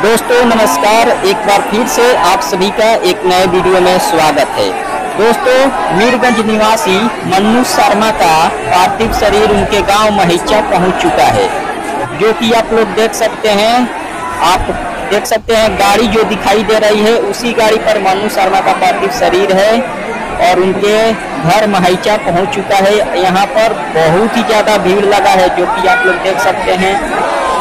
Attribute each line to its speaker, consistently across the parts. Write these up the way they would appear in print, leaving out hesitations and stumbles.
Speaker 1: दोस्तों नमस्कार, एक बार फिर से आप सभी का एक नए वीडियो में स्वागत है। दोस्तों, मीरगंज निवासी मन्नू शर्मा का पार्थिव शरीर उनके गांव महिचा पहुंच चुका है, जो कि आप लोग देख सकते हैं। आप देख सकते हैं गाड़ी जो दिखाई दे रही है, उसी गाड़ी पर मन्नू शर्मा का पार्थिव शरीर है और उनके घर महिचा पहुंच चुका है। यहाँ पर बहुत ही ज़्यादा भीड़ लगा है, जो कि आप लोग देख सकते हैं।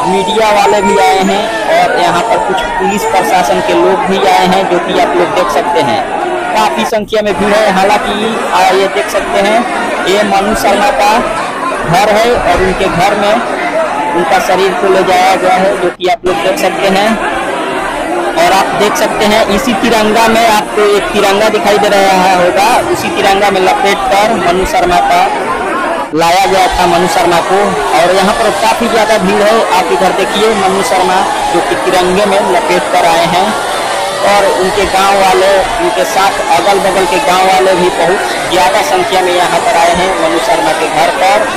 Speaker 1: मीडिया वाले भी आए हैं और यहाँ पर कुछ पुलिस प्रशासन के लोग भी आए हैं, जो कि आप लोग देख सकते हैं। काफ़ी संख्या में भीड़ है। हालांकि ये देख सकते हैं, ये मन्नू शर्मा का घर है और उनके घर में उनका शरीर को ले जाया गया है, जो कि आप लोग देख सकते हैं। और आप देख सकते हैं इसी तिरंगा में आपको एक तिरंगा दिखाई दे रहा होगा, उसी तिरंगा में लपेट कर मन्नू शर्मा का लाया गया था मन्नू शर्मा को। और यहाँ पर काफ़ी ज़्यादा भीड़ है। आप इधर देखिए, मन्नू शर्मा जो कि तिरंगे में लपेट कर आए हैं और उनके गांव वाले, उनके साथ अगल बगल के गांव वाले भी बहुत ज़्यादा संख्या में यहाँ पर आए हैं मन्नू शर्मा के घर पर।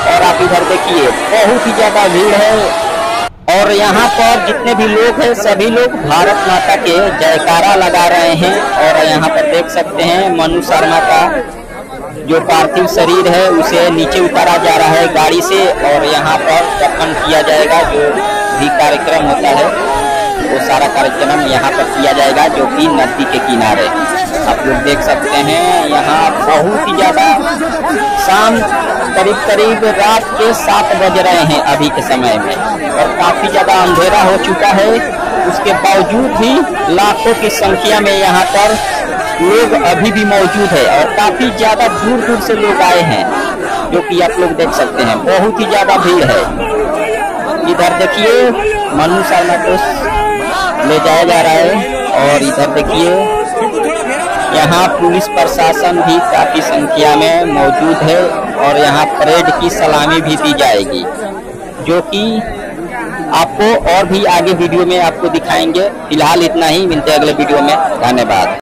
Speaker 1: और आप इधर देखिए, बहुत ही ज़्यादा भीड़ है और यहाँ पर जितने भी लोग हैं सभी लोग भारत माता के जयकारा लगा रहे हैं। और यहाँ पर देख सकते हैं मन्नू शर्मा का जो पार्थिव शरीर है उसे नीचे उतारा जा रहा है गाड़ी से और यहाँ पर दफन किया जाएगा। जो भी कार्यक्रम होता है वो सारा कार्यक्रम यहाँ पर किया जाएगा, जो कि नदी के किनारे आप लोग देख सकते हैं। यहाँ बहुत ही ज़्यादा शाम करीब रात के 7 बज रहे हैं अभी के समय में और काफ़ी ज़्यादा अंधेरा हो चुका है। उसके बावजूद भी लाखों की संख्या में यहाँ पर लोग अभी भी मौजूद है और काफ़ी ज़्यादा दूर दूर से लोग आए हैं, जो कि आप लोग देख सकते हैं। बहुत ही ज़्यादा भीड़ है। इधर देखिए, मन्नू शर्मा को ले जाया जा रहा है और इधर देखिए, यहाँ पुलिस प्रशासन भी काफ़ी संख्या में मौजूद है और यहाँ परेड की सलामी भी दी जाएगी, जो कि आपको और भी आगे वीडियो में आपको दिखाएंगे। फिलहाल इतना ही, मिलते हैं अगले वीडियो में। धन्यवाद।